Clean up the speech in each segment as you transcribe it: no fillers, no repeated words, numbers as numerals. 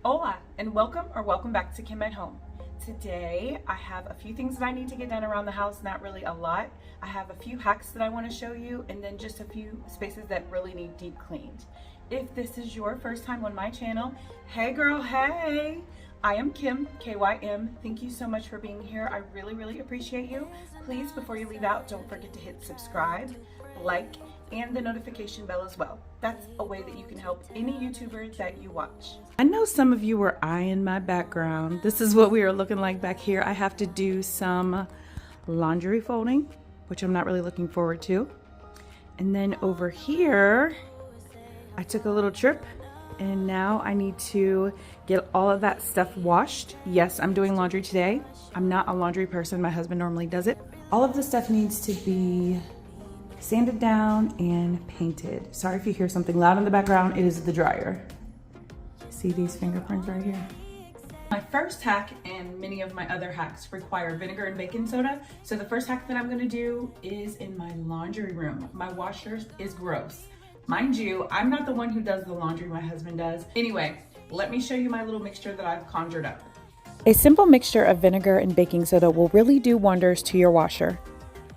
Hola and welcome back to Kim at Home. Today I have a few things that I need to get done around the house, not really a lot. I have a few hacks that I want to show you and then just a few spaces that really need deep cleaned. If this is your first time on my channel, hey girl, hey! I am Kim, K-Y-M. Thank you so much for being here. I really appreciate you. Please, before you leave out, don't forget to hit subscribe, like, and the notification bell as well. That's a way that you can help any YouTuber that you watch. I know some of you were eyeing my background. This is what we are looking like back here. I have to do some laundry folding, which I'm not really looking forward to. And then over here, I took a little trip and now I need to get all of that stuff washed. Yes, I'm doing laundry today. I'm not a laundry person. My husband normally does it. All of the stuff needs to be sanded down and painted. Sorry if you hear something loud in the background, it is the dryer. See these fingerprints right here? My first hack and many of my other hacks require vinegar and baking soda. So the first hack that I'm gonna do is in my laundry room. My washer is gross. Mind you, I'm not the one who does the laundry, my husband does. Anyway, let me show you my little mixture that I've conjured up. A simple mixture of vinegar and baking soda will really do wonders to your washer.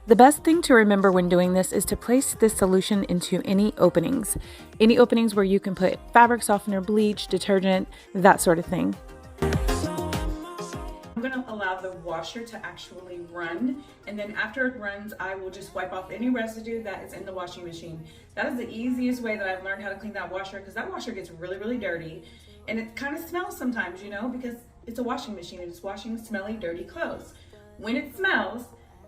The best thing to remember when doing this is to place this solution into any openings where you can put fabric softener, bleach, detergent, that sort of thing. I'm gonna allow the washer to actually run, and then after it runs, I will just wipe off any residue that is in the washing machine. That is the easiest way that I've learned how to clean that washer, because that washer gets really dirty, and it kind of smells sometimes, you know, because it's a washing machine and it's washing smelly, dirty clothes. When it smells,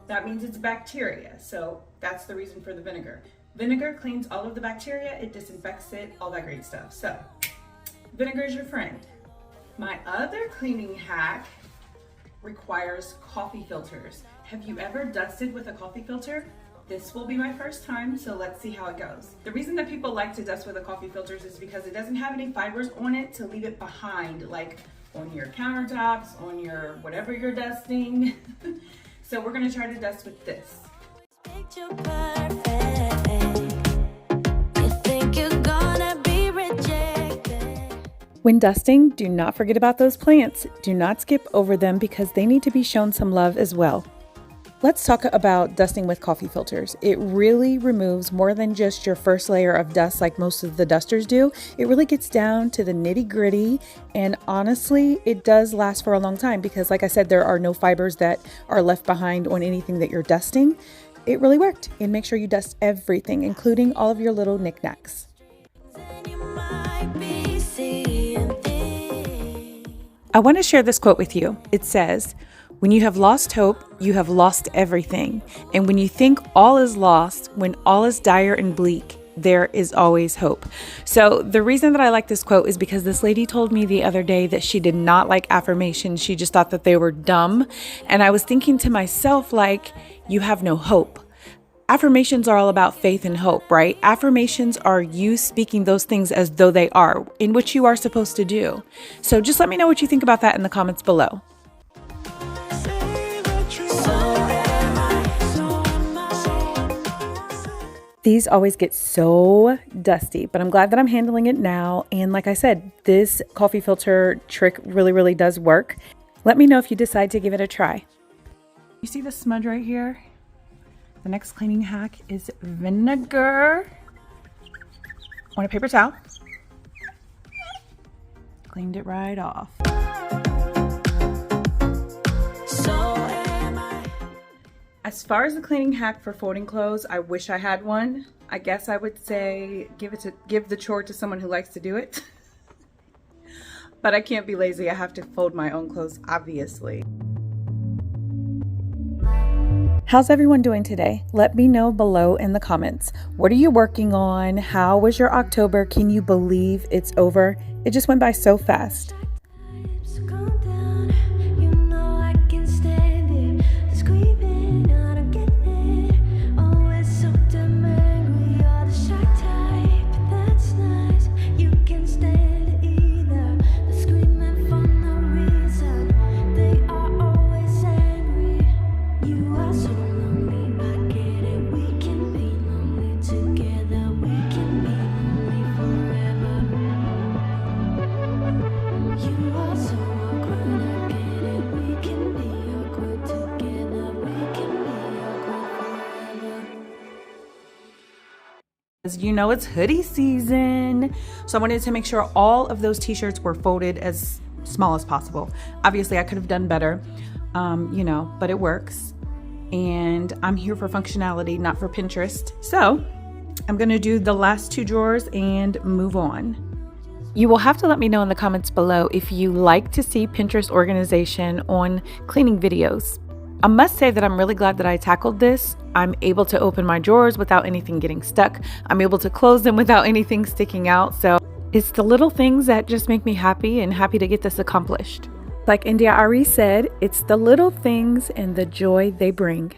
that means it's bacteria, so that's the reason for the vinegar. Vinegar cleans all of the bacteria, it disinfects it, all that great stuff. So, vinegar is your friend. My other cleaning hack requires coffee filters. Have you ever dusted with a coffee filter? This will be my first time, so let's see how it goes. The reason that people like to dust with a coffee filter is because it doesn't have any fibers on it to leave it behind, like on your countertops, on your whatever you're dusting. So we're gonna try to dust with this. When dusting, do not forget about those plants. Do not skip over them because they need to be shown some love as well. Let's talk about dusting with coffee filters. It really removes more than just your first layer of dust like most of the dusters do. It really gets down to the nitty-gritty, and honestly, it does last for a long time because, like I said, there are no fibers that are left behind on anything that you're dusting. It really worked, and make sure you dust everything, including all of your little knickknacks. I want to share this quote with you. It says, "When you have lost hope, you have lost everything. And when you think all is lost, when all is dire and bleak, there is always hope." So the reason that I like this quote is because this lady told me the other day that she did not like affirmations. She just thought that they were dumb. And I was thinking to myself, like, you have no hope. Affirmations are all about faith and hope, right? Affirmations are you speaking those things as though they are, in which you are supposed to do. So just let me know what you think about that in the comments below. These always get so dusty, but I'm glad that I'm handling it now. And like I said, this coffee filter trick really does work. Let me know if you decide to give it a try. You see the smudge right here? The next cleaning hack is vinegar on a paper towel. Cleaned it right off. As far as the cleaning hack for folding clothes, I wish I had one. I guess I would say give the chore to someone who likes to do it. But I can't be lazy. I have to fold my own clothes, obviously. How's everyone doing today? Let me know below in the comments. What are you working on? How was your October? Can you believe it's over? It just went by so fast. As you know, it's hoodie season. So I wanted to make sure all of those t-shirts were folded as small as possible. Obviously, I could have done better, but it works. And I'm here for functionality, not for Pinterest. So I'm gonna do the last 2 drawers and move on. You will have to let me know in the comments below if you like to see Pinterest organization on cleaning videos. I must say that I'm really glad that I tackled this. I'm able to open my drawers without anything getting stuck. I'm able to close them without anything sticking out. So it's the little things that just make me happy and happy to get this accomplished. Like India Ari said, it's the little things and the joy they bring.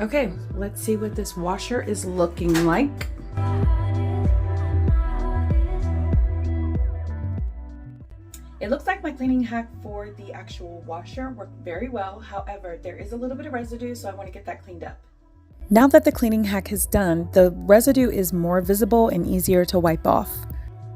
Okay, let's see what this washer is looking like. It looks like my cleaning hack for the actual washer worked very well. However, there is a little bit of residue, so I want to get that cleaned up. Now that the cleaning hack is done, the residue is more visible and easier to wipe off.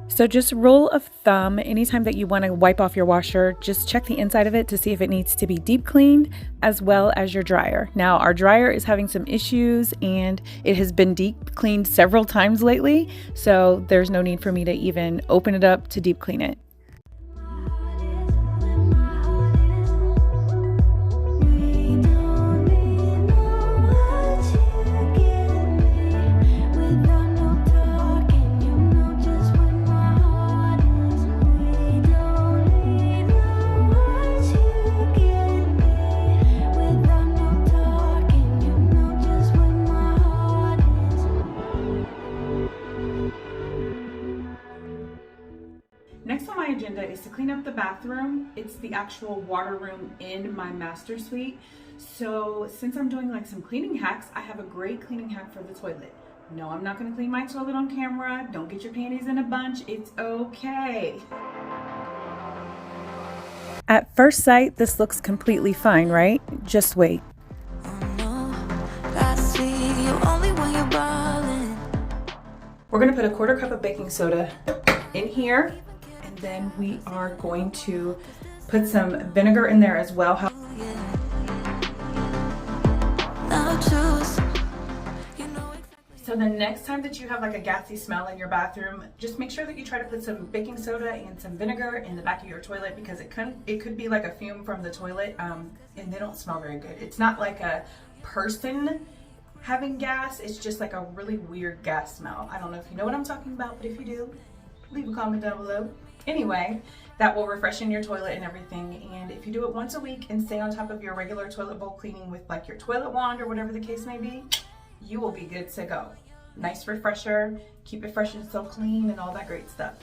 So just rule of thumb, anytime that you want to wipe off your washer, just check the inside of it to see if it needs to be deep cleaned, as well as your dryer. Now, our dryer is having some issues and it has been deep cleaned several times lately, so there's no need for me to even open it up to deep clean it. Next on my agenda is to clean up the bathroom. It's the actual water room in my master suite. So since I'm doing like some cleaning hacks, I have a great cleaning hack for the toilet. No, I'm not gonna clean my toilet on camera. Don't get your panties in a bunch, it's okay. At first sight, this looks completely fine, right? Just wait. We're gonna put a 1/4 cup of baking soda in here. Then we are going to put some vinegar in there as well. So the next time that you have like a gassy smell in your bathroom, just make sure that you try to put some baking soda and some vinegar in the back of your toilet, because it could be like a fume from the toilet, and they don't smell very good. It's not like a person having gas, it's just like a really weird gas smell. I don't know if you know what I'm talking about, but if you do, leave a comment down below. Anyway, that will refreshen your toilet and everything. And if you do it once a week and stay on top of your regular toilet bowl cleaning with like your toilet wand or whatever the case may be, you will be good to go. Nice refresher, keep it fresh and so clean and all that great stuff.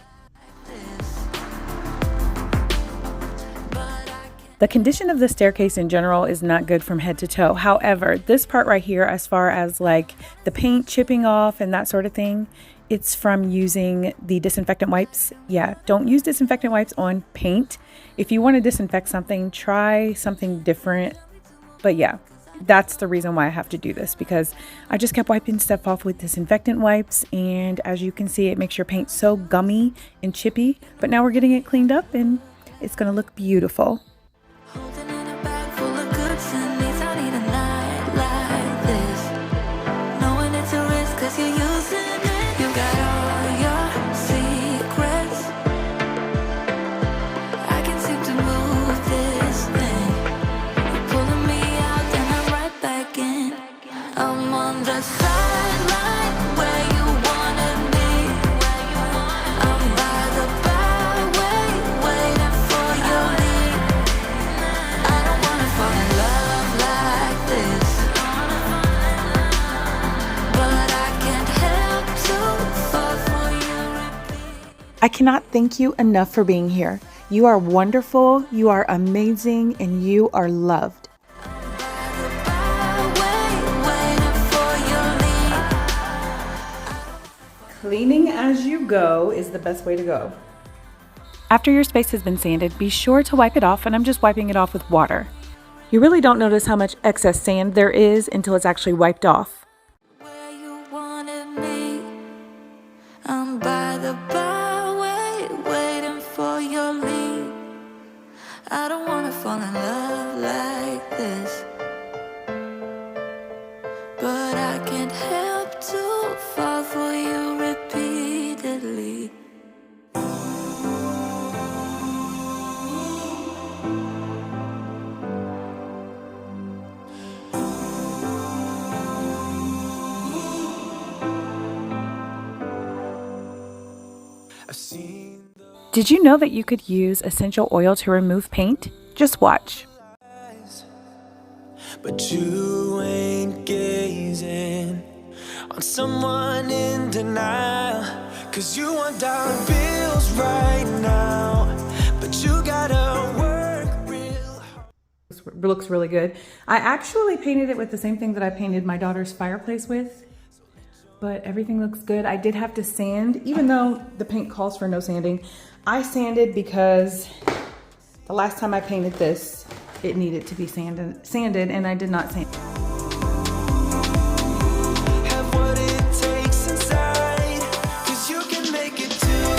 The condition of the staircase in general is not good from head to toe. However, this part right here, as far as like the paint chipping off and that sort of thing, it's from using the disinfectant wipes. Yeah, don't use disinfectant wipes on paint. If you want to disinfect something, try something different. But yeah, that's the reason why I have to do this, because I just kept wiping stuff off with disinfectant wipes, and as you can see, it makes your paint so gummy and chippy. But now we're getting it cleaned up and it's gonna look beautiful. I cannot thank you enough for being here. You are wonderful, you are amazing, and you are loved. Cleaning as you go is the best way to go. After your space has been sanded, be sure to wipe it off, and I'm just wiping it off with water. You really don't notice how much excess sand there is until it's actually wiped off. Where you wanted me, I'm by the byway, waiting for your lead. I don't wanna fall in love like this, but I can't help to fall for you repeatedly. Did you know that you could use essential oil to remove paint? Just watch. But you ain't gazing on someone in denial, 'cause you want dollar bills right now, but you gotta work real hard. It looks really good. I actually painted it with the same thing that I painted my daughter's fireplace with, but everything looks good. I did have to sand, even though the paint calls for no sanding. I sanded because the last time I painted this, it needed to be sanded, and I did not sand. Have what it takes inside, 'cause you can make it too.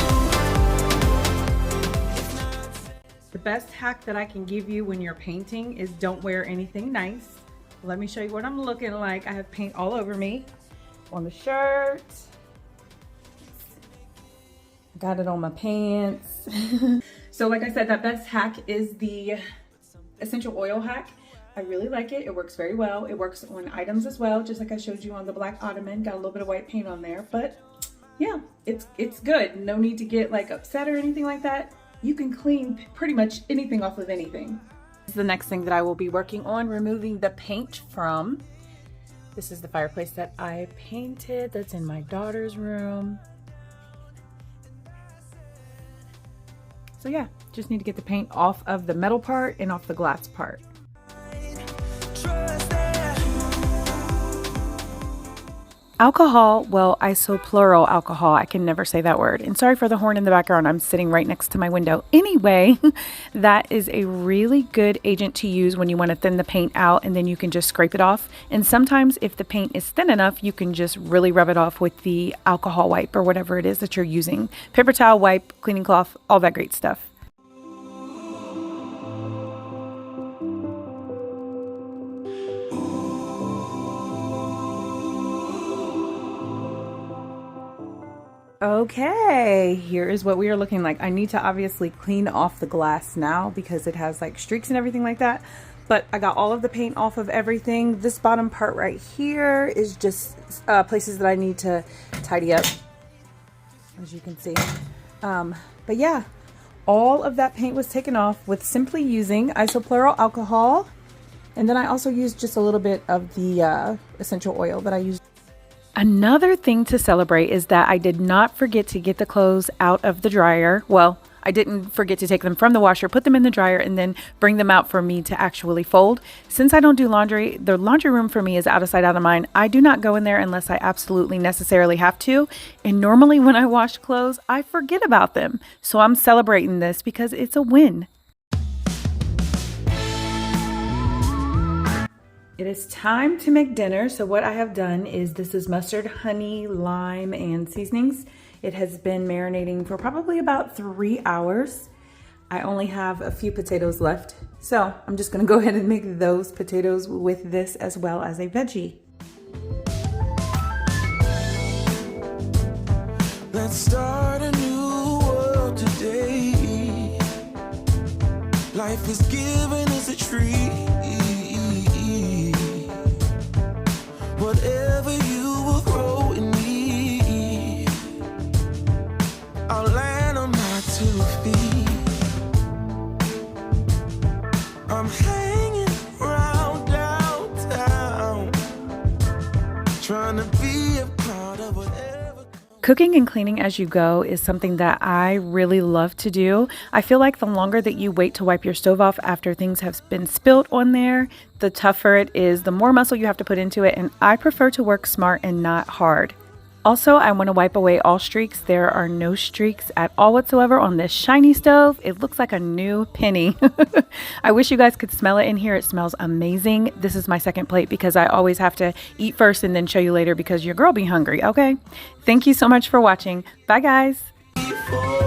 The best hack that I can give you when you're painting is don't wear anything nice. Let me show you what I'm looking like. I have paint all over me, on the shirt. Got it on my pants. So like I said, that best hack is the essential oil hack. I really like it. It works very well. It works on items as well, just like I showed you on the black ottoman. Got a little bit of white paint on there, but yeah, it's good. No need to get like upset or anything like that. You can clean pretty much anything off of anything. This is the next thing that I will be working on, removing the paint from. This is the fireplace that I painted that's in my daughter's room. So yeah, just need to get the paint off of the metal part and off the glass part. Alcohol, well, isoplural alcohol, I can never say that word. And sorry for the horn in the background, I'm sitting right next to my window. Anyway, that is a really good agent to use when you want to thin the paint out, and then you can just scrape it off. And sometimes if the paint is thin enough, you can just really rub it off with the alcohol wipe or whatever it is that you're using. Paper towel, wipe, cleaning cloth, all that great stuff. Okay, here is what we are looking like. I need to obviously clean off the glass now because it has like streaks and everything like that. But I got all of the paint off of everything. This bottom part right here is just places that I need to tidy up, as you can see. But yeah, all of that paint was taken off with simply using isoplural alcohol. And then I also used just a little bit of the essential oil that I used. Another thing to celebrate is that I did not forget to get the clothes out of the dryer. Well, I didn't forget to take them from the washer, put them in the dryer, and then bring them out for me to actually fold. Since I don't do laundry, the laundry room for me is out of sight, out of mind. I do not go in there unless I absolutely necessarily have to. And normally when I wash clothes, I forget about them. So I'm celebrating this because it's a win. It is time to make dinner. So what I have done is this is mustard, honey, lime, and seasonings. It has been marinating for probably about 3 hours. I only have a few potatoes left. So I'm just gonna go ahead and make those potatoes with this as well as a veggie. Let's start a new world today. Life is given as a tree. Whatever you will grow in me, I'll land on my 2 feet. I'm hanging around downtown, trying to be a part of whatever. Cooking and cleaning as you go is something that I really love to do. I feel like the longer that you wait to wipe your stove off after things have been spilled on there, the tougher it is, the more muscle you have to put into it, and I prefer to work smart and not hard. Also, I want to wipe away all streaks. There are no streaks at all whatsoever on this shiny stove. It looks like a new penny. I wish you guys could smell it in here. It smells amazing. This is my second plate because I always have to eat first and then show you later because your girl be hungry, okay? Thank you so much for watching. Bye, guys.